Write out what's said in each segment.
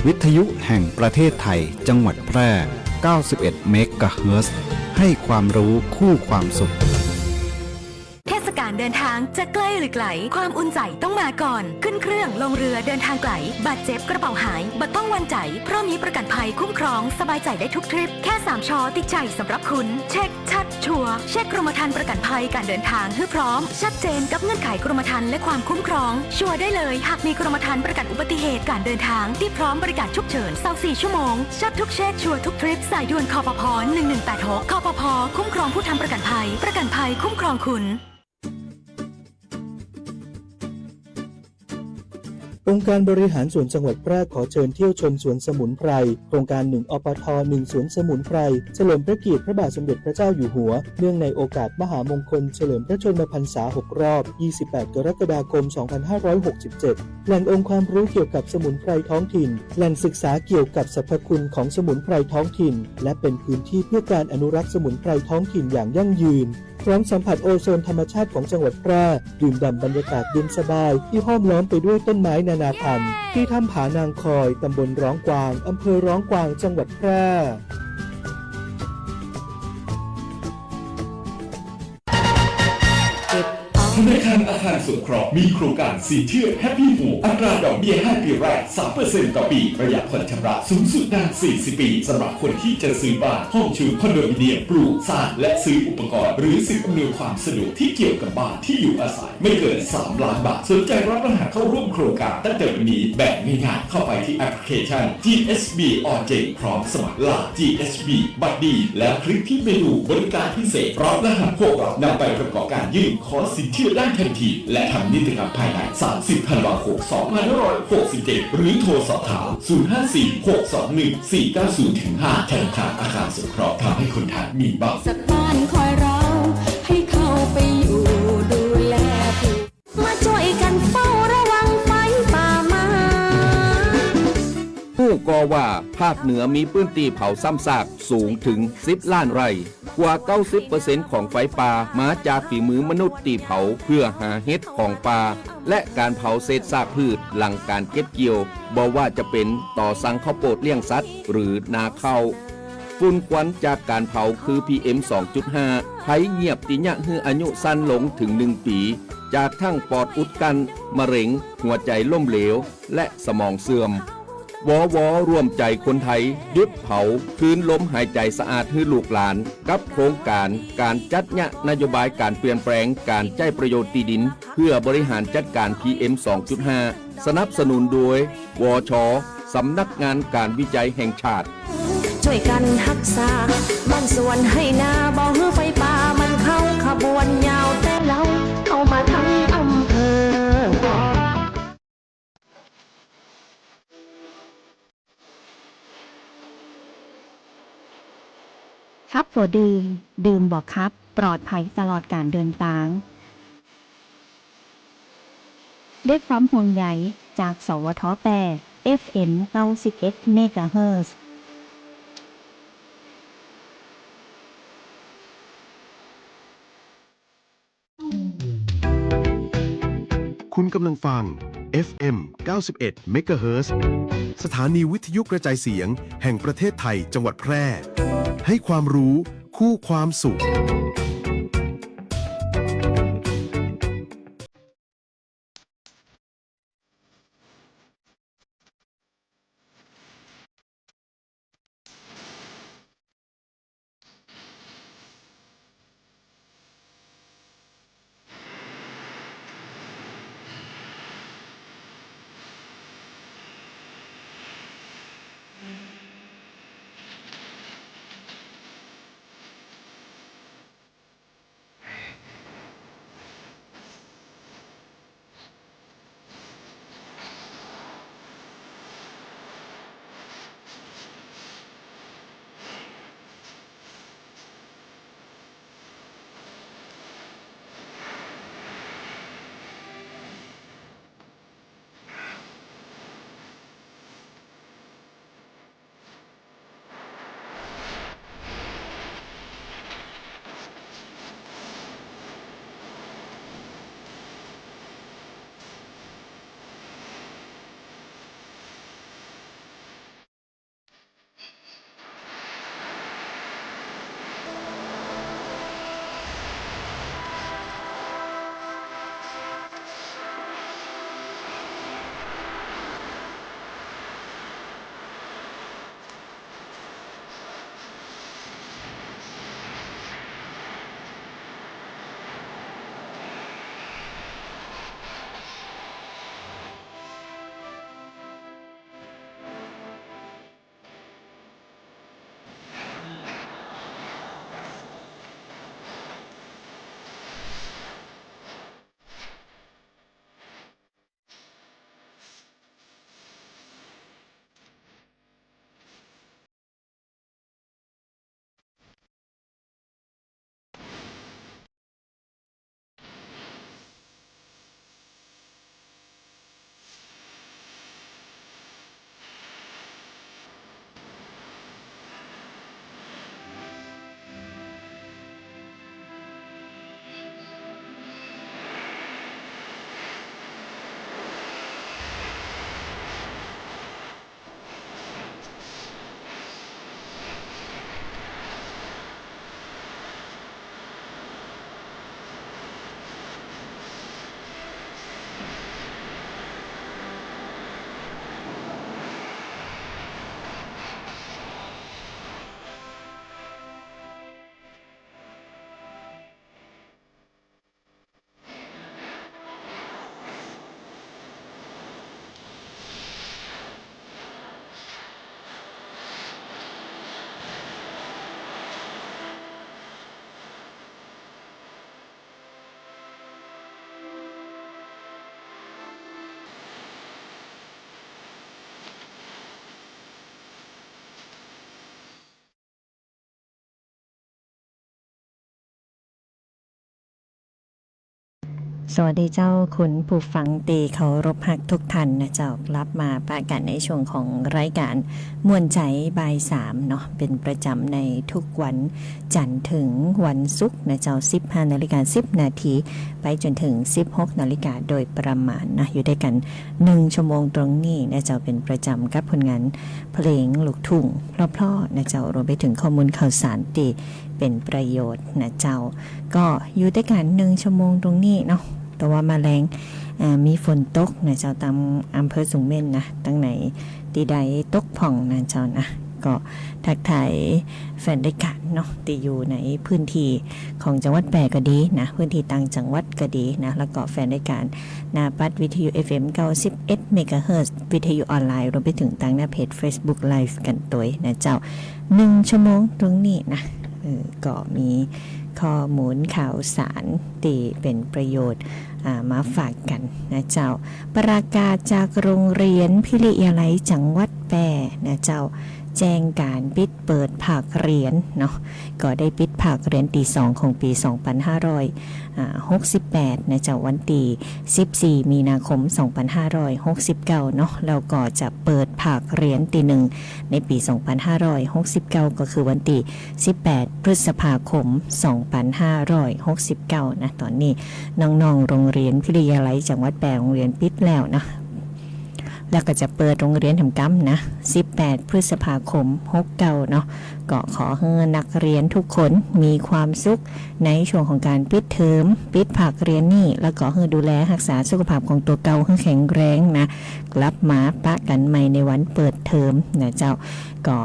วิทยุแห่งประเทศไทยจังหวัดแพร่ 91 เมกะเฮิรตซ์ ให้ความรู้คู่ความสุขเทศกาลเดินทางจะใกล้หรือไกลความอุ่นใจต้องมาก่อนขึ้นเครื่องลงเรือเดินทางไกลบาดเจ็บกระเป๋าหายบัดต้องวันใจเพราะมีประกันภัยคุ้มครองสบายใจได้ทุกทริปแค่3 ชอติดใจสำหรับคุณเช็คชัดชัวร์เช็คกรมธรรม์ประกันภัยการเดินทางให้พร้อมชัดเจนกับเงื่อนไขกรมธรรม์และความคุ้มครองชัวร์ได้เลยหากมีกรมธรรม์ประกันอุบัติเหตุการเดินทางที่พร้อมบริการฉุกเฉิน24 ชั่วโมงชัดทุกเช็คชัวร์ทุกทริปสายด่วนคปภ1186คปภคุ้มครองผู้ทำประกันภัยคุ้มครองคุณองค์การบริหารส่วนจังหวัดแพร่ขอเชิญเที่ยวชมสวนสมุนไพรโครงการ1 อปท. 1 สวนสมุนไพรเฉลิมพระเกียรติพระบาทสมเด็จพระเจ้าอยู่หัวเนื่องในโอกาสมหามงคลเฉลิมพระชนมพรรษา6 รอบ 28 กรกฎาคม 2567 แหล่งองค์ความรู้เกี่ยวกับสมุนไพรท้องถิ่นแหล่งศึกษาเกี่ยวกับสรรพคุณของสมุนไพรท้องถิ่นและเป็นพื้นที่เพื่อการอนุรักษ์สมุนไพรท้องถิ่นอย่างยั่งยืนพร้อมสัมผัสโอโซนธรรมชาติของจังหวัดแพร่ดื่มด่ำบรรยากาศเย็นสบายที่ห้อมล้อมไปด้วยต้นไม้นานาพันธุ์ที่ถ้ำผานางคอยตำบลร้องกวางอำเภอร้องกวางจังหวัดแพร่ธนาคารอาคารสงเคราะห์มีโครงการสินเชื่อ Happy Home อัตราดอกเบี้ย5 ปีแรก 3% ต่อปีระยะผ่อนชำระสูงสุดนาน 40 ปีสำหรับคนที่จะซื้อบ้านห้องชุดคอนโดมิเนียมปลูกสร้างและซื้ออุปกรณ์หรือสิ่งอำนวยความสะดวกที่เกี่ยวกับบ้านที่อยู่อาศัยไม่เกิน 3 ล้านบาทสนใจรับรหัสเข้าร่วมโครงการตั้งแต่วันนี้แบบง่ายๆเข้าไปที่แอปพลิเคชัน GSB OJ พร้อมสมัครล่า GSB บัตรดีแล้วคลิกที่เมนูบริการพิเศษรับรหัสพวกเรานำไปประกอบการยื่นขอสินเชื่อได้ทันทีและทำนิติกรรมภายใน30 ธันวาคม 2567 หรือโทรสอบถาม 054-621-490-5 ธนาคารอาคารสงเคราะห์ทำให้คนไทยมีบ้านสักบ้านคอยเราให้เข้าไปอยู่ดูแลผู้มาช่วยกันเฝ้าระวังไฟป่ามาผู้ก่อว่าภาคเหนือมีพื้นที่เผาซ้ำซากสูงถึง10 ล้านไร่กว่า 90% ของไฟป่ามาจากฝีมือมนุษย์ตีเผาเพื่อหาเห็ดของป่าและการเผาเศษซากพืชหลังการเก็บเกี่ยวบ่ว่าจะเป็นต่อสั่งข้าวโพดเลี้ยงสัตว์หรือนาข้าวฝุ่นควันจากการเผาคือ PM 2.5 ภัยเงียบติยะฮืออายุสั้นลงถึง1 ปีจากทั้งปอดอุดกันมะเร็งหัวใจล้มเหลวและสมองเสื่อมวร่วมใจคนไทยหยุดเผาคืนลมหายใจสะอาดให้ลูกหลานกับโครงการจัดยะนโยบายการเปลี่ยนแปลงการใช้ประโยชน์ที่ดินเพื่อบริหารจัดการ PM 2.5 สนับสนุนโดยวช.สำนักงานการวิจัยแห่งชาติช่วยกันรักษาบ้านสวนให้นาบ่ฮือไฟป่ามันเข้าขบวนยาวแต่เราเอามาทั้งอำเภอครับตัวดื่มบอกครับปลอดภัยตลอดการเดินทางด้วยความห่วงใยจากสวท8 FM 91 เมกะเฮิรตซ์คุณกำลังฟัง FM 91 เมกะเฮิรตซ์สถานีวิทยุกระจายเสียงแห่งประเทศไทยจังหวัดแพร่ให้ความรู้คู่ความสุข สวัสดีเจ้าคุณผู้ฟังตีเคารพฮักทุกท่านนะเจ้ารับมาปะกันในช่วงของรายการม่วนใจบ่าย3เนาะเป็นประจำในทุกวันจันทร์ถึงวันศุกร์นะเจ้า 15:10 นาทีไปจนถึง 16 นาฬิกาโดยประมาณนะอยู่ด้วยกัน1ชั่วโมงตรงนี้นะเจ้าเป็นประจำกับผลงานเพลงลูกทุ่งเพราะๆนะเจ้ารวมไปถึงข้อมูลข่าวสารที่เป็นประโยชน์นะเจ้าก็อยู่ด้วยกัน1ชั่วโมงตรงนี้เนาะแต่ว่ามาแรงมีฝนตกนะเจ้าตามอำเภอสูงเม่นนะตั้งไหนตีใดตกผ่องนะเจ้านะก็ทักทายแฟนรายการเนาะที่อยู่ในพื้นที่ของจังหวัดแปรก็ดีนะพื้นที่ต่างจังหวัดก็ดีนะแล้วก็แฟนรายการหน้าปัดวิทยุ FM 91 MHz วิทยุออนไลน์รวมไปถึงทางหน้าเพจ Facebook Live กันตัวนะเจ้า1ชั่วโมงตรงนี้นะก็มีข้อมูลข่าวสารที่เป็นประโยชน์มาฝากกันนะเจ้าประกาศจากโรงเรียนพิริยาลัยจังหวัดแปรนะเจ้าแจ้งการปิดเปิดภาคเรียนเนาะก็ได้ปิดภาคเรียนที่2ของปี2568นะเจ้าวันที่14มีนาคม2569เนาะแล้วก็จะเปิดภาคเรียนที่1ในปี2569ก็คือวันที่18พฤษภาคม2569นะตอนนี้น้องๆโรงเรียนพิริยาลัยจังหวัดแปรโรงเรียนปิดแล้วนะแล้วก็จะเปิดโรงเรียนทำกัมนะ18พฤษภาคม69เนาะก็ขอให้นักเรียนทุกคนมีความสุขในช่วงของการปิดเทอมปิดภาคเรียนนี่แล้วก็ให้ดูแลรักษาสุขภาพของตัวเก่าให้แข็งแรงนะกลับมาปะกันใหม่ในวันเปิดเทอมนะเจ้าก็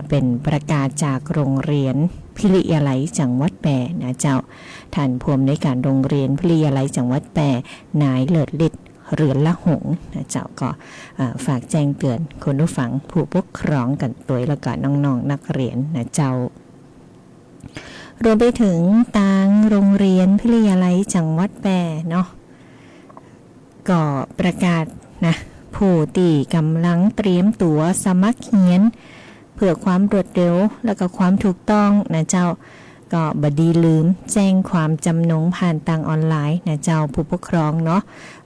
เป็นประกาศจากโรงเรียนพิริยาลัยจังหวัดแปรนะเจ้าท่านผู้อำนวยการโรงเรียนพิริยาลัยจังหวัดแปรนายเลิศฤทธิ์เรือนละหงนะเจ้าก็ฝากแจ้งเตือนคนผู้ฟังผู้ปกครองกันตัวแล้วก็น้องๆนักเรียนนะเจ้ารวมไปถึงทางโรงเรียนพิริยาลัยจังหวัดแปรเนาะก็ประกาศนะผู้ที่กำลังเตรียมตัวสมัครเรียนเพื่อความรวดเร็วแล้วก็ความถูกต้องนะเจ้าก็บดีลืมแจ้งความจำนงผ่านทางออนไลน์นะเจ้าผู้ปกครองเนาะ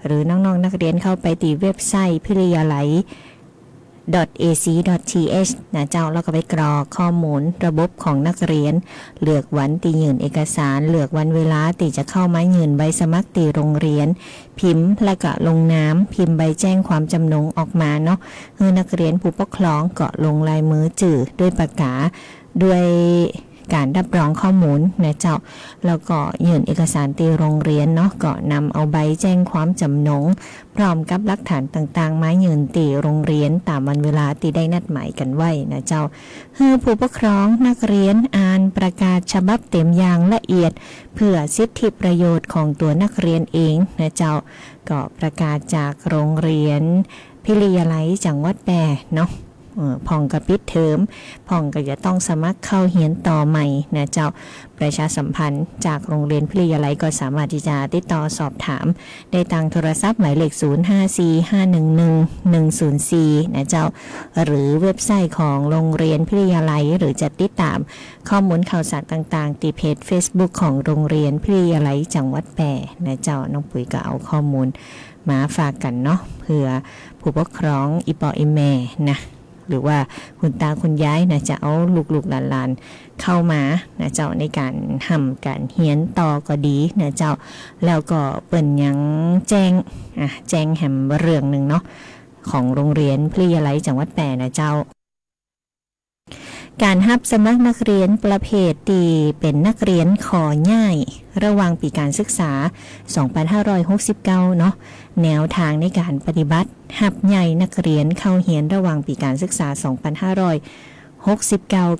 หรือน้องๆนักเรียนเข้าไปที่เว็บไซต์พิริยาลัย .ac.th นะเจ้าแล้วก็ไปกรอกข้อมูลระบบของนักเรียนเลือกวันที่ยื่นเอกสารเลือกวันเวลาที่จะเข้ามายื่นใบสมัครที่โรงเรียนพิมพ์แล้วก็ลงนามพิมพ์ใบแจ้งความจำนงออกมาเนาะให้นักเรียนผู้ปกครองก็ลงลายมือจื่อด้วยปากกาด้วยการรับรองข้อมูลนะเจ้าแล้วก็ยื่นเอกสารที่โรงเรียนเนาะก็นำเอาใบแจ้งความจำนงพร้อมกับหลักฐานต่างๆมายื่นที่โรงเรียนตามวันเวลาที่ได้นัดหมายกันไว้นะเจ้าให้ผู้ปกครองนักเรียนอ่านประกาศฉบับเต็มอย่างละเอียดเพื่อสิทธิประโยชน์ของตัวนักเรียนเองนะเจ้าก็ประกาศจากโรงเรียนพิริยาลัยจังหวัดแปรเนาะพ่องกับปิดเทอมพ่องก็จะต้องสมัครเข้าเรียนต่อใหม่นะเจ้าประชาสัมพันธ์จากโรงเรียนพิริยาลัยก็สามารถที่จะติดต่อสอบถามได้ทางโทรศัพท์หมายเลข0545111104นะเจ้าหรือเว็บไซต์ของโรงเรียนพิริยาลัยหรือจะติดตามข้อมูลข่าวสารต่างๆที่เพจ Facebook ของโรงเรียนพิริยาลัยจังหวัดแปรนะเจ้าน้องปุ๋ยก็เอาข้อมูลมาฝากกันเนาะเพื่อผู้ปกครองอีปออีแม่นะหรือว่าคุณตาคุณยายนะจะเอาลูกๆหลานๆเข้ามานะเจ้าในการทำการเรียนต่อก็ดีนะเจ้าแล้วก็เปิ่นยังแจ้งแหมเรื่องหนึ่งเนาะของโรงเรียนพิริยาลัยจังหวัดแปรนะเจ้าการรับสมัครนักเรียนประเภทที่เป็นนักเรียนของ่ายระหว่างปีการศึกษา2569เนาะแนวทางในการปฏิบัติรับใหญ่นักเรียนเข้าเรียนระหว่างปีการศึกษา2569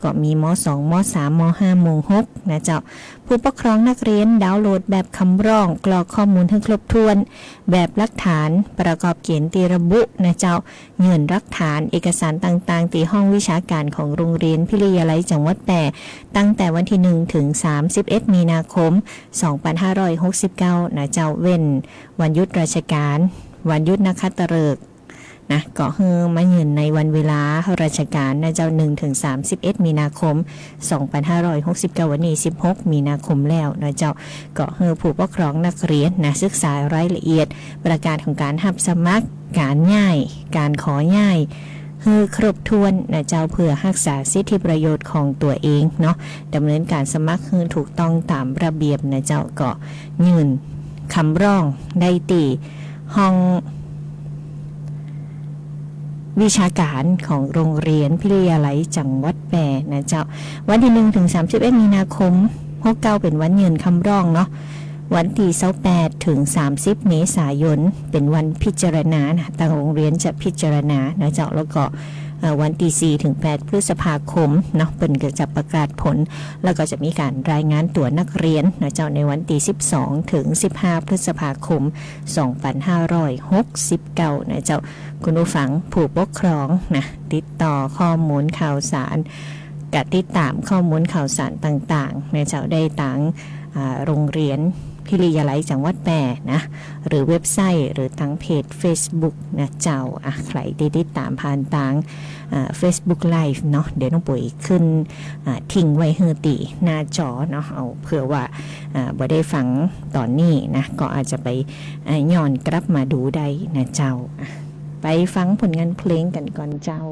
ก็มีม.2 ม.3 ม.5 ม.6 นะเจ้าผู้ปกครองนักเรียนดาวน์โหลดแบบคำร้องกรอกข้อมูลให้ครบถ้วนแบบหลักฐานประกอบเขียนตีระบุนะเจ้าเงื่อนหลักฐานเอกสารต่างๆที่ห้องวิชาการของโรงเรียนพิริยาลัยจังหวัดแปรตั้งแต่วันที่1ถึง31มีนาคม2569นะเจ้าเว้นวันหยุดราชการวันหยุดนักขัตฤกษ์ นะก็คือมายืนในวันเวลาราชการนะเจ้า1ถึง31มีนาคม2569วันนี้16มีนาคมแล้วนะเจ้าก็คือผู้ปกครองนักเรียนนะศึกษารายละเอียดประกาศของการรับสมัครการย้ายการขอย้ายคือครบถ้วนนะเจ้าเพื่อรักษาสิทธิประโยชน์ของตัวเองเนาะดำเนินการสมัครคือถูกต้องตามระเบียบนะเจ้าก็ยื่นคำร้องได้ตีห้องวิชาการของโรงเรียนพิทยาลัยจังหวัดแปรนะเจ้าวันที่1ถึง31มีนาคม69เป็นวันยื่นคำร้องเนาะวันที่28ถึง30เมษายนเป็นวันพิจารณานะทางโรงเรียนจะพิจารณานะเจ้าแล้วก็วันที่4ถึง8พฤษภาคมเนาะเปิ้นก็จะประกาศผลแล้วก็จะมีการรายงานตัวนักเรียนนะเจ้าในวันที่12ถึง15พฤษภาคม2569นะเจ้าคุณผู้ฟังผู้ปกครองนะติดต่อข้อมูลข่าวสารกับติดตามข้อมูลข่าวสารต่างๆนะเจ้าได้ตั้งโรงเรียนพิทยาลัยจังหวัดแปรนะหรือเว็บไซต์หรือทางเพจ Facebook นะเจ้าใครติดตามผ่านทาง Facebook Live เนาะเดี๋ยวน้องปุ๋ยขึ้นทิ้งไว้ให้ติหน้าจอเนาะเอาเผื่อว่าบ่ได้ฟังตอนนี้นะก็อาจจะไปย้อนกลับมาดูได้นะเจ้าไปฟังผลงานเพลงกันก่อนเจ้า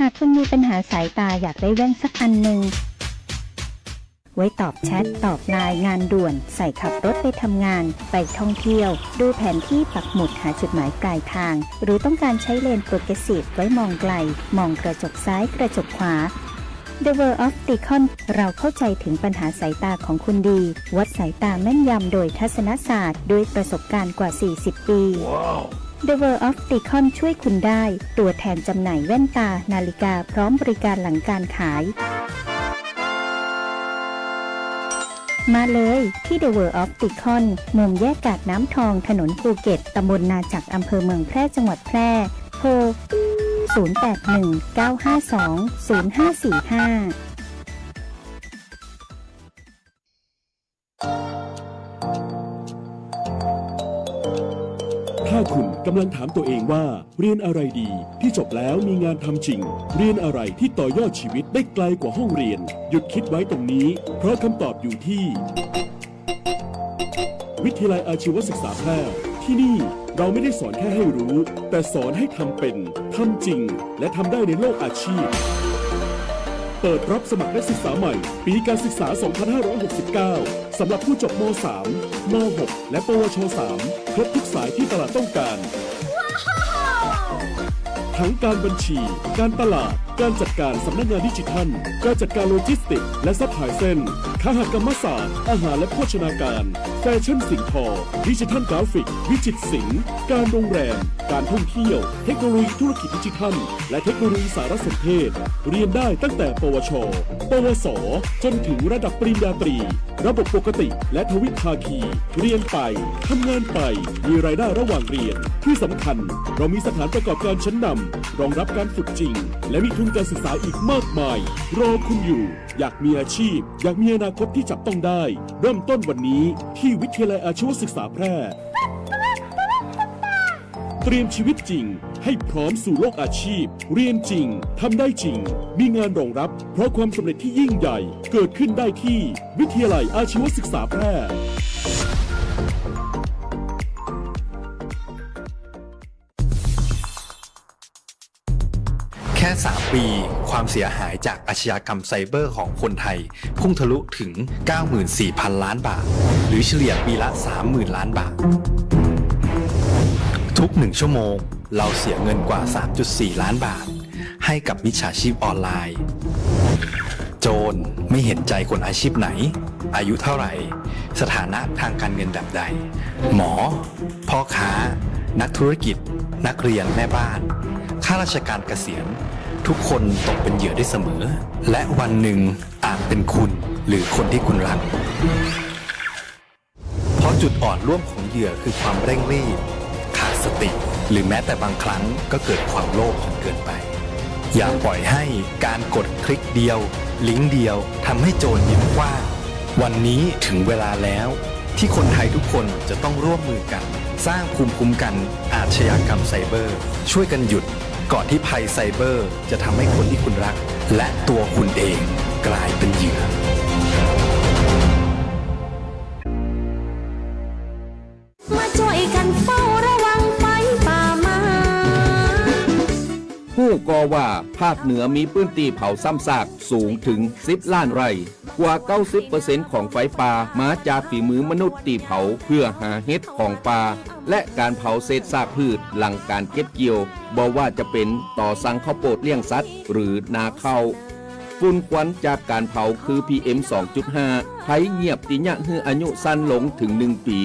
หากคุณมีปัญหาสายตาอยากได้แว่นสักอันหนึ่งไว้ตอบแชทตอบไลน์งานด่วนใส่ขับรถไปทำงานไปท่องเที่ยวดูแผนที่ปักหมุดหาจุดหมายปลายทางหรือต้องการใช้เลนส์โปรเกรสซีฟไว้มองไกลมองกระจกซ้ายกระจกขวา The World of Deacon เราเข้าใจถึงปัญหาสายตาของคุณดีวัดสายตาแม่นยำโดยทัศนศาสตร์ด้วยประสบการณ์กว่า 40 ปี The World of Deacon ช่วยคุณได้ตัวแทนจำหน่ายแว่นตานาฬิกาพร้อมบริการหลังการขายมาเลยที่ The World of Deacon มุมแยกกาดน้ำทองถนนภูเก็ตตำบลนาจักอำเภอเมืองแพร่จังหวัดแพร่โทร 0819520545ถ้าคุณกำลังถามตัวเองว่าเรียนอะไรดีที่จบแล้วมีงานทำจริงเรียนอะไรที่ต่อยอดชีวิตได้ไกลกว่าห้องเรียนหยุดคิดไว้ตรงนี้เพราะคำตอบอยู่ที่วิทยาลัยอาชีวศึกษาแพร่ที่นี่เราไม่ได้สอนแค่ให้รู้แต่สอนให้ทำเป็นทำจริงและทำได้ในโลกอาชีพเปิดรับสมัครนักศึกษาใหม่ปีการศึกษา 2569 สำหรับผู้จบม.3 ม.6 และปวช.3 ครบทุกสายที่ตลาดต้องการ ทั้งการบัญชี การตลาด การจัดการสำนักงานดิจิทัล การจัดการโลจิสติกส์และซัพพลายเส้นคหกรรมศาสตร์อาหารและโภชนาการแฟชั่นสิ่งทอดิจิทัลกราฟิกวิจิตรศิลป์การโรงแรมการท่องเที่ยวเทคโนโลยีธุรกิจดิจิทัลและเทคโนโลยีสารสนเทศเรียนได้ตั้งแต่ปวช ปวส จนถึงระดับปริญญาตรีระบบปกติและทวิภาคีเรียนไปทำงานไปมีรายได้ระหว่างเรียนที่สำคัญเรามีสถานประกอบการชั้นนำรองรับการฝึกจริงและมีทุนการศึกษาอีกมากมายรอคุณอยู่อยากมีอาชีพอยากมีอนาคตที่จับต้องได้เริ่มต้นวันนี้ที่วิทยาลัยอาชีวศึกษาแพร่เตรียมชีวิตจริงให้พร้อมสู่โลกอาชีพเรียนจริงทำได้จริงมีงานรองรับเพราะความสำเร็จที่ยิ่งใหญ่เกิดขึ้นได้ที่วิทยาลัยอาชีวศึกษาแพร่แค่ 3 ปีความเสียหายจากอาชญากรรมไซเบอร์ของคนไทยพุ่งทะลุถึง 94,000 ล้านบาทหรือเฉลี่ยปีละ 30,000 ล้านบาททุก1ชั่วโมงเราเสียเงินกว่า 3.4 ล้านบาทให้กับมิจฉาชีพออนไลน์โจรไม่เห็นใจคนอาชีพไหนอายุเท่าไหร่สถานะทางการเงินแบบใดหมอพ่อค้านักธุรกิจนักเรียนแม่บ้านข้าราชการเกษียณทุกคนตกเป็นเหยื่อได้เสมอและวันหนึ่งอาจเป็นคุณหรือคนที่คุณรักเพราะจุดอ่อนร่วมของเหยื่อคือความเร่งรีบขาดสติหรือแม้แต่บางครั้งก็เกิดความโลภจนเกินไปอย่าปล่อยให้การกดคลิกเดียวลิงก์เดียวทำให้โจรยิ้มกว้างวันนี้ถึงเวลาแล้วที่คนไทยทุกคนจะต้องร่วมมือกันสร้างภูมิคุ้มกันอาชญากรรมไซเบอร์ช่วยกันหยุดก่อนที่ภัยไซเบอร์จะทำให้คนที่คุณรักและตัวคุณเองกลายเป็นเหยื่อมาช่วยกันเฝ้าระวังไฟป่ามา ผู้ก่อว่าภาคเหนือมีพื้นที่เผาซ้ำซากสูงถึง10 ล้านไร่กว่า 90% ของไฟป่ามาจากฝีมือมนุษย์ตีเผาเพื่อหาเห็ดของป่าและการเผาเศษซากพืชหลังการเก็บเกี่ยวบ่ว่าจะเป็นต่อสั่งข้าวโพดเลี้ยงสัตว์หรือนาข้าวฝุ่นควันจากการเผาคือ PM 2.5 ภัยเงียบติญะฮืออายุสั้นลงถึง1 ปี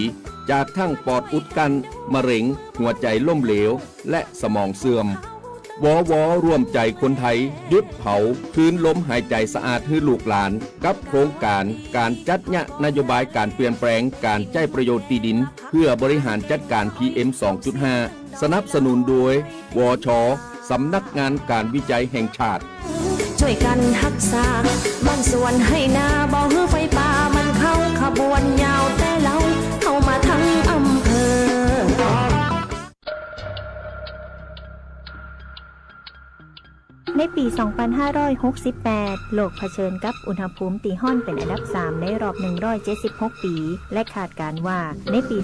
จากทั้งปอดอุดกันมะเร็งหัวใจล้มเหลวและสมองเสื่อมวร่วมใจคนไทยหยุดเผาคืนลมหายใจสะอาดให้ลูกหลานกับโครงการจัดยะนโยบายการเปลี่ยนแปลงการใช้ประโยชน์ที่ดินเพื่อบริหารจัดการ PM 2.5 สนับสนุนโดยวช.สำนักงานการวิจัยแห่งชาติช่วยกันรักษาบ้านสวนให้นาบ่ฮื้อไฟป่ามันเข้าขบวนยาวแต่เราเข้ามาทั้งอำเภอ ในปี 2568 โลกเผชิญกับอุณหภูมิตีห้อนเป็นอันดับ 3 ในรอบ 176 ปี และคาดการณ์ว่าในปี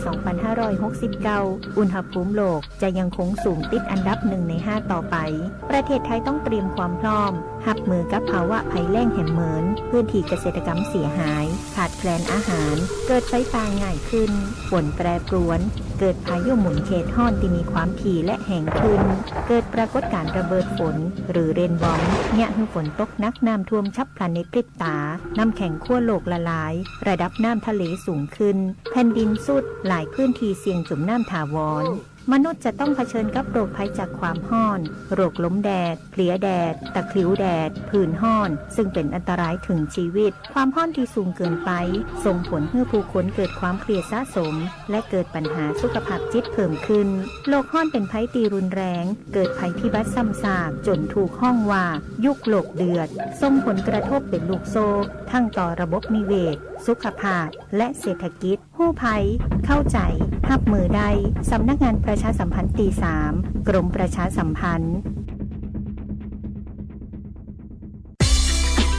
2569 อุณหภูมิโลกจะยังคงสูงติดอันดับ 1 ใน 5 ต่อไป ประเทศไทยต้องเตรียมความพร้อมรับมือกับภาวะภัยแล้งแห่งเหมือนพื้นที่เกษตรกรรมเสียหายขาดแคลนอาหารเกิดไฟป่าง่ายขึ้นฝนแปรปรวนเกิดพายุหมุนเขตห้อนที่มีความถี่และแห้งขึ้นเกิดปรากฏการณ์ระเบิดฝนหรือเรนบอมเนี่ยคือฝนตกหนักน้ำท่วมฉับพลันในพริบตาน้ำแข็งขั้วโลกละลายระดับน้ำทะเลสูงขึ้นแผ่นดินสุดหลายพื้นที่เสี่ยงจมน้ำถาวรมนุษย์จะต้องเผชิญกับโรคภัยจากความร้อนโรคล้มแดดเพลียแดดตะคริวแดดผื่นร้อนซึ่งเป็นอันตรายถึงชีวิตความร้อนที่สูงเกินไปส่งผลให้ผู้คนเกิดความเครียดสะสมและเกิดปัญหาสุขภาพจิตเพิ่มขึ้นโรคร้อนเป็นภัยตีรุนแรงเกิดภัยพิบัติซ้ำซากจนถูกห้องว่ายุคโลกเดือดส่งผลกระทบเป็นลูกโซ่ทั้งต่อระบบนิเวศสุขภาพและเศรษฐกิจผู้ภัยเข้าใจรับมือได้สำนักงานประชาสัมพันธ์ตี 3 กรมประชาสัมพันธ์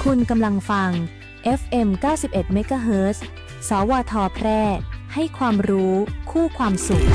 คุณกำลังฟัง FM 91 MHz สวท แพร่ให้ความรู้คู่ความสุข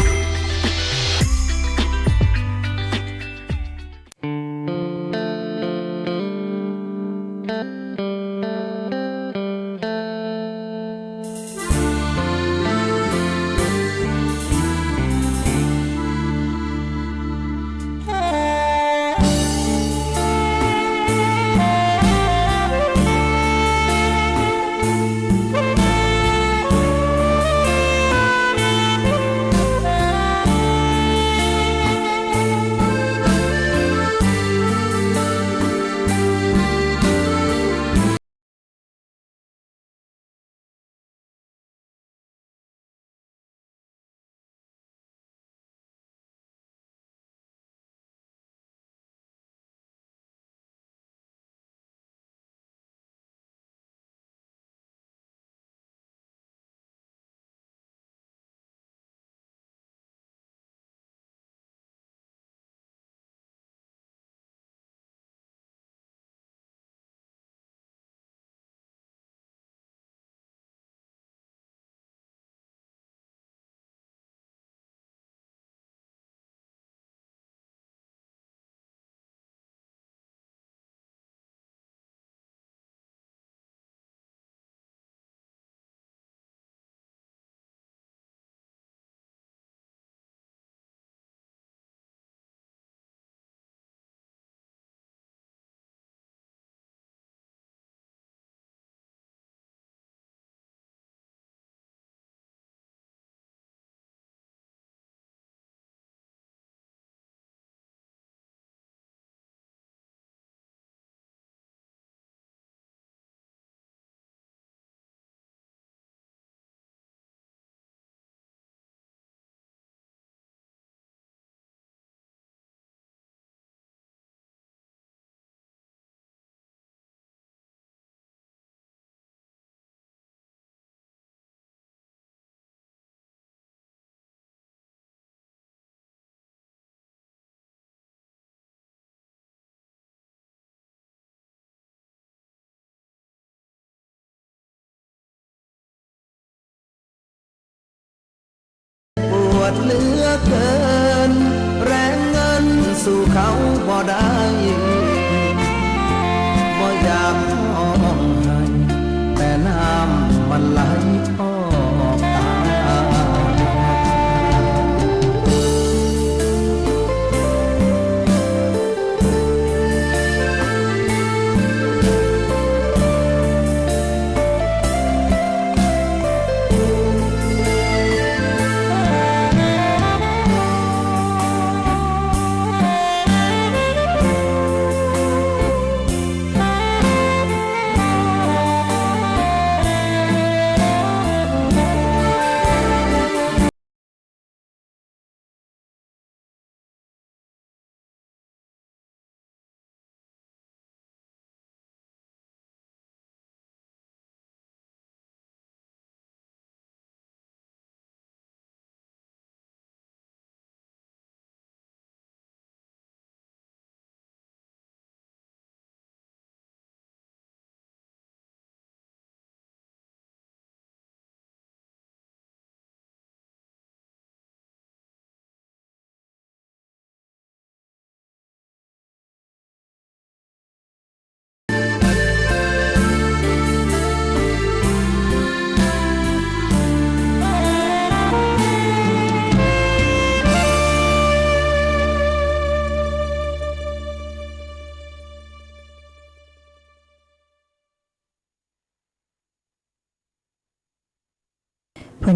ปวดเหลือเกินแรงเงินสู่เขาบ่ได้บ่อยากห้องให้แต่น้ำมันไหลออกตา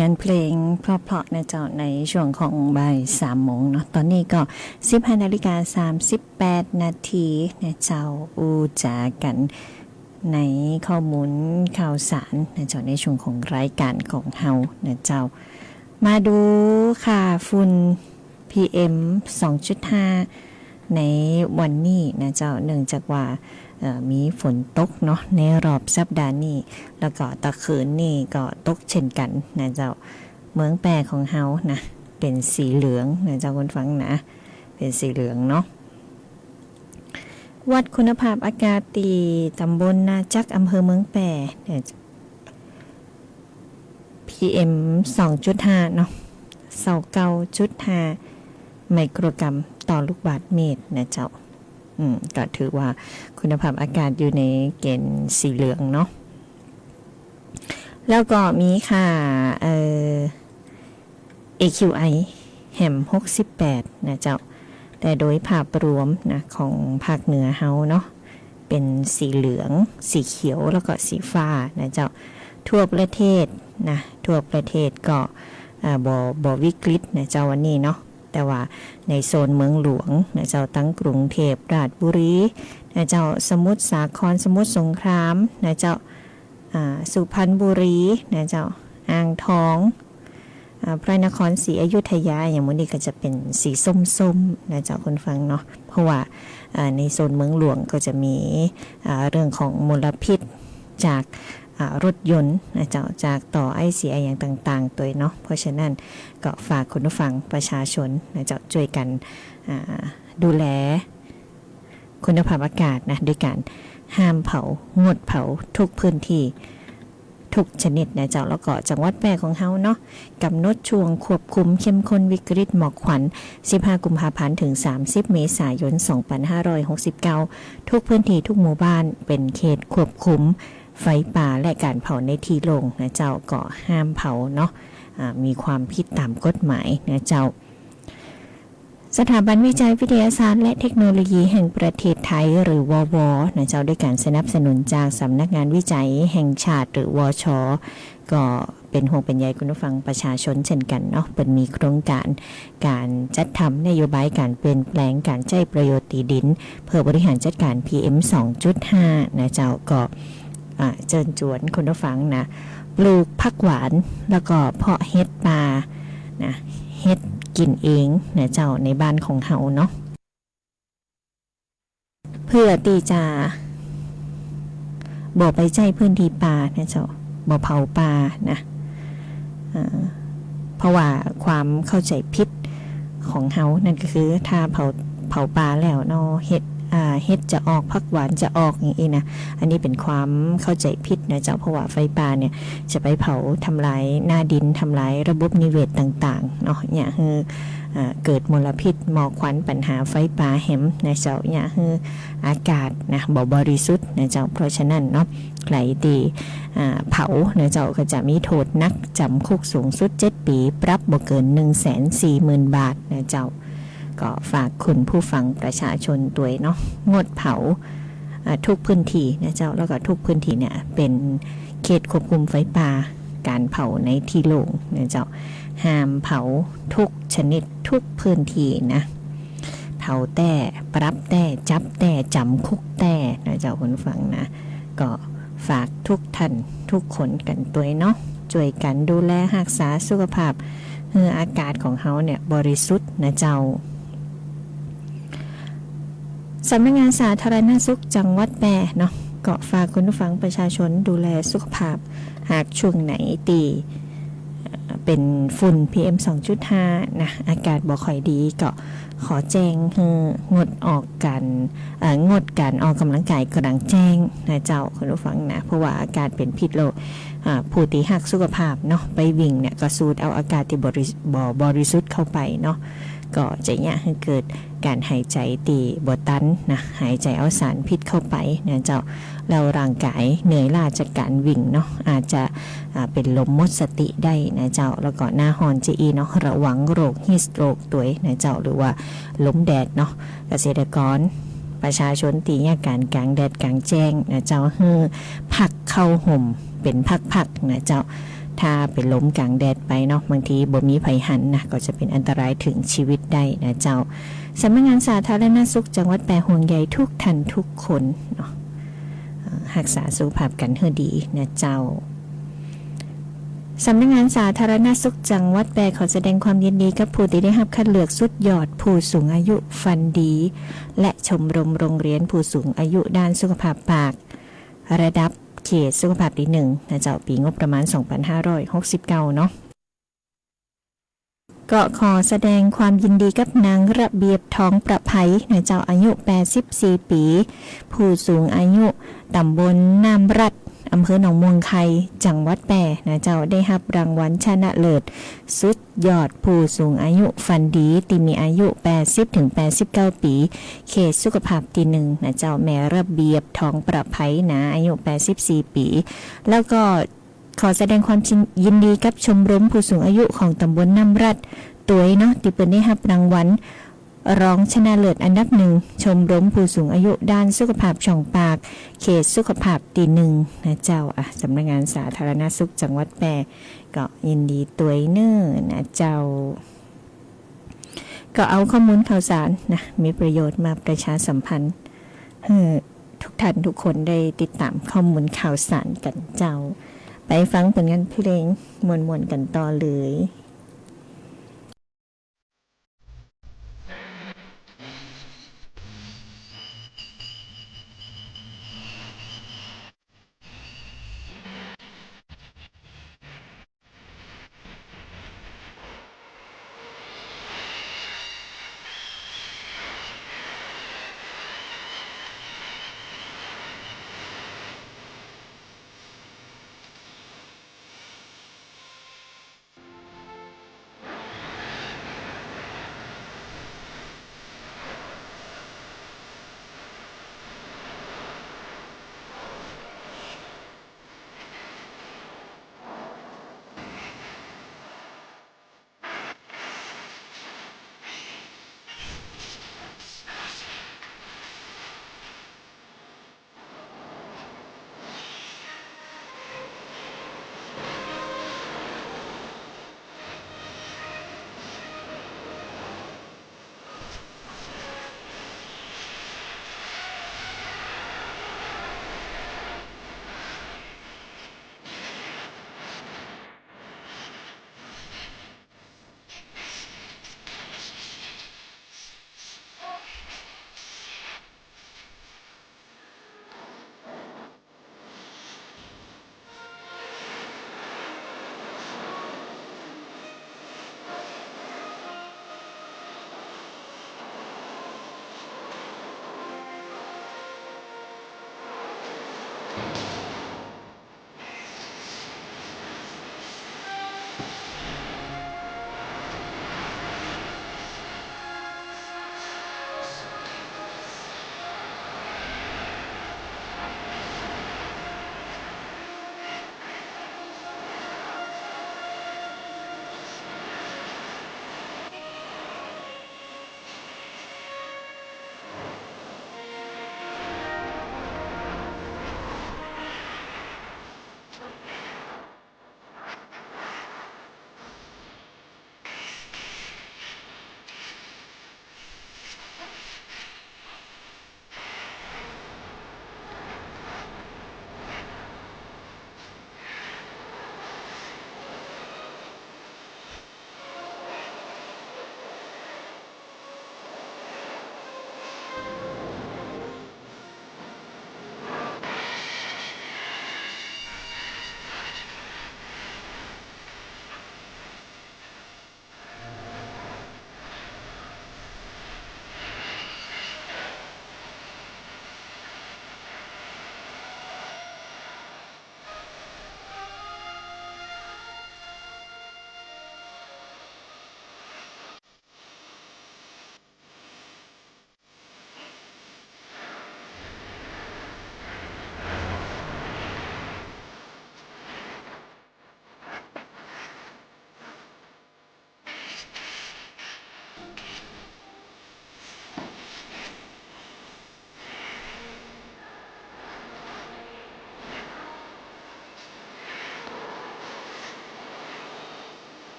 งานเพลงเพราะๆนะเจ้าในช่วงของบ่าย3 โมงเนาะตอนนี้ก็ 15:38 นาทีนะเจ้าอูจากันในข้อมูลข่าวสารนะเจ้าในช่วงของรายการของเฮานะเจ้ามาดูค่ะฝุ่น PM 2.5 ในวันนี้นะเจ้าเนื่องจากว่ามีฝนตกเนาะในรอบสัปดาห์นี้แล้วก็ตะคืนนี่ก็ตกเช่นกันนะเจ้าเมืองแปรของเฮานะเป็นสีเหลืองนะเจ้าคนฟังนะเป็นสีเหลืองเนาะวัดคุณภาพอากาศตีตำบลนาจักอำเภอเมืองแปรเนี่ย PM 2.5 เนาะ29.5 ไมโครกรัมต่อลูกบาศก์เมตรนะเจ้าก็ถือว่าคุณภาพอากาศอยู่ในเกณฑ์สีเหลืองเนาะแล้วก็มีค่ะAQI แหม68นะเจ้าแต่โดยภาพรวมนะของภาคเหนือเฮาเนาะเป็นสีเหลืองสีเขียวแล้วก็สีฟ้านะเจ้าทั่วประเทศนะทั่วประเทศก็บ่วิกฤตนะเจ้าวันนี้เนาะแต่ว่าในโซนเมืองหลวงนะเจ้าตั้งกรุงเทพราชบุรีนะเจ้าสมุทรสาครสมุทรสงครามนะเจ้าสุพรรณบุรีนะเจ้าอ่างทองพระนครศรีอยุธยาอย่างมื้อนี้ก็จะเป็นสีส้มๆนะเจ้าคนฟังเนาะเพราะว่าในโซนเมืองหลวงก็จะมีเรื่องของมลพิษจากรถยนต์นะเจ้าจากต่อไอเสียอย่างต่างๆตัวเนาะเพราะฉะนั้นก็ฝากคุณผู้ฟังประชาชนนะเจ้าช่วยกันดูแลคุณภาพอากาศนะด้วยการห้ามเผางดเผาทุกพื้นที่ทุกชนิดนะเจ้าแล้วก็จังหวัดแพร่ของเฮาเนาะกำหนดช่วงควบคุมเข้มข้นวิกฤตหมอกควัน15 กุมภาพันธ์ถึง30 เมษายน 2569ทุกพื้นที่ทุกหมู่บ้านเป็นเขตควบคุมไฟป่าและการเผาในที่โล่งนะเจ้าก็ห้ามเผาเนาะมีความผิดตามกฎหมายนะเจ้าสถาบันวิจัยวิทยาศาสตร์และเทคโนโลยีแห่งประเทศไทยหรือววนะเจ้าด้วยการสนับสนุนจากสำนักงานวิจัยแห่งชาติหรือวช.ก็เป็นห่วงเป็นใยคุณผู้ฟังประชาชนเช่นกันเนาะเป็นมีโครงการจัดทำนโยบายการเปลี่ยนแปลงการใช้ประโยชน์ที่ดินเพื่อบริหารจัดการ PM 2.5 นะเจ้าก็เชิญชวนคุณผู้ฟังนะปลูกผักหวานแล้วก็เพาะเห็ดป่านะเห็ดกินเองนะเจ้าในบ้านของเฮาเนาะเพื่อที่จะบ่ไปใจพื้นที่ป่านะเจ้าบ่เผาป่านะเพราะว่าความเข้าใจผิดของเฮานั่นก็คือถ้าเผาป่าแล้วเนาะเห็ดจะออกผักหวานจะออกอย่างนี้นะอันนี้เป็นความเข้าใจผิดนะเจ้าเพราะว่าไฟป่าเนี่ยจะไปเผาทำลายหน้าดินทำลายระบบนิเวศต่างๆเนาะเนี่ยคือเกิดมลพิษหมอกควันปัญหาไฟป่าแหมนะเจ้าเนี่ยคืออากาศนะบ่บริสุทธิ์นะเจ้าเพราะฉะนั้นเนาะใครที่เผานะเจ้าก็จะมีโทษนักจำคุกสูงสุด7 ปีปรับบ่เกิน 140,000 บาทนะเจ้าก็ฝากคุณผู้ฟังประชาชนด้วยเนาะงดเผาทุกพื้นที่นะเจ้าแล้วก็ทุกพื้นที่เนี่ยเป็นเขตควบคุมไฟป่าการเผาในที่โล่งนะเจ้าห้ามเผาทุกชนิดทุกพื้นที่นะเผาแต่ปรับแต่จับแต่จำคุกแต่นะเจ้าคุณฟังนะก็ฝากทุกท่านทุกคนกันด้วยเนาะช่วยกันดูแลรักษาสุขภาพอากาศของเฮาเนี่ยบริสุทธิ์นะเจ้าสำนักงานสาธารณสุขจังหวัดแพร่เนาะก็ฝากคุณผู้ฟังประชาชนดูแลสุขภาพหากช่วงไหนตีเป็นฝุ่น PM 2.5 นะอากาศบ่ค่อยดีก็ขอแจ้งงดออกการออกกำลังกายกลางแจ้งนะเจ้าคุณผู้ฟังนะเพราะว่าอากาศเป็นพิษโลกผู้ที่หักสุขภาพเนาะไปวิ่งเนี่ยก็สูดเอาอากาศที่บริสุทธิ์เข้าไปเนาะก็จะเนี่ยให้เกิดการหายใจตีบ่ตันนะหายใจเอาสารพิษเข้าไปนะเจ้าเราร่างกายเหนื่อยล้าจากการวิ่งเนาะอาจจะเป็นลมหมดสติได้นะเจ้าแล้วก็หน้าหอนจะอีเนาะระวังโรคฮีสโตรกตัวนะเจ้าหรือว่าล้มแดดเนาะเกษตรกรประชาชนตีเนี่ยการกลางแดดกลางแจ้งนะเจ้าพักเข้าห่มเป็นพักๆนะเจ้า ถ้าเป็นล้มกลางแดดไปเนาะบางทีบ่มีไผหันนะก็จะเป็นอันตรายถึงชีวิตได้นะเจ้าสำนักงานสาธารณสุขจังหวัดแปรห่วงใยทุกท่านทุกคนเนาะรักษาสุขภาพกันให้ดีนะเจ้าสำนักงานสาธารณสุขจังหวัดแปรขอแสดงความยินดีกับผู้ที่ได้รับคัดเลือกสุดยอดผู้สูงอายุฟันดีและชมรมโรงเรียนผู้สูงอายุด้านสุขภาพปากระดับเขตสุขภาพดี1นะเจ้าปีงบประมาณ 2569 เนาะก็ขอแสดงความยินดีกับนางระเบียบทองประไพนะเจ้าอายุ84ปีผู้สูงอายุตำบลน้ำรัดอำเภอหนองม่วงไคจังหวัดแปรนะเจ้าได้รับรางวัลชนะเลิศสุดยอดผู้สูงอายุฟันดีที่มีอายุ 80-89 ปีเขตสุขภาพที่1นะเจ้าแม่ระเบียบทองประไพนะอายุ84ปีแล้วก็ขอแสดงความยินดีกับชมรมผู้สูงอายุของตำบลน้ำรัดตัวเนาะที่เปิ้นได้รับรางวัลรองชนะเลิศอันดับ1ชมรมผู้สูงอายุด้านสุขภาพช่องปากเขตสุขภาพที่1นะเจ้าสำนักงานสาธารณสุขจังหวัดแปรก็ยินดีตัวเน้อนะเจ้าก็เอาข้อมูลข่าวสารนะมีประโยชน์มาประชาสัมพันธ์ทุกท่านทุกคนได้ติดตามข้อมูลข่าวสารกันเจ้าไปฟังผลงานเพลงมวนๆกันต่อเลย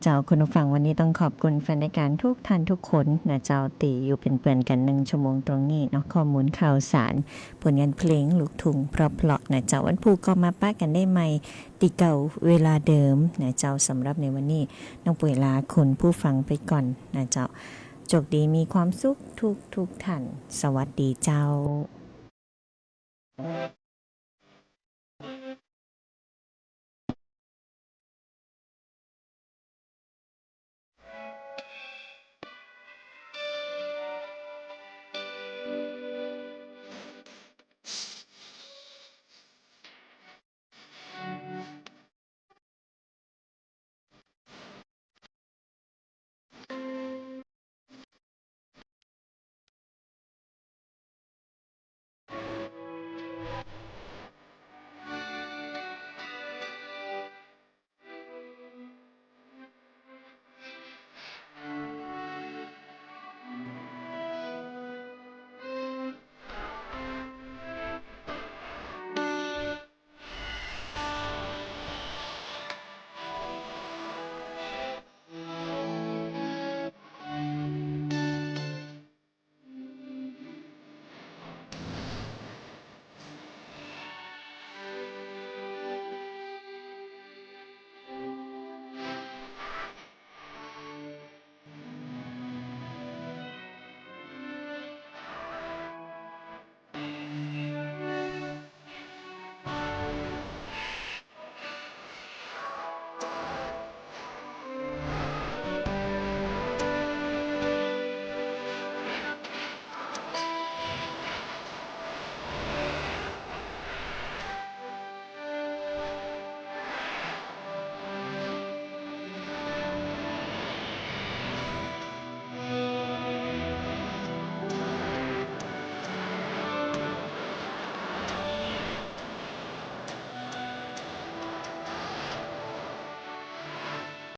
เจ้าคุณผู้ฟังวันนี้ต้องขอบคุณแฟนรายการทุกท่านทุกคนนะเจ้าตีอยู่เป็นเพื่อนกัน1 ชั่วโมงตรงนี้เนาะข้อมูลข่าวสารผลงานเพลงลูกทุ่งเพราะๆนะเจ้าวันพุธก็มาป้ากันได้ใหม่ติเก่าเวลาเดิมนะเจ้าสำหรับในวันนี้น้องปุ๋ยลาคุณผู้ฟังไปก่อนนะเจ้าโชคดีมีความสุขทุกท่านสวัสดีเจ้า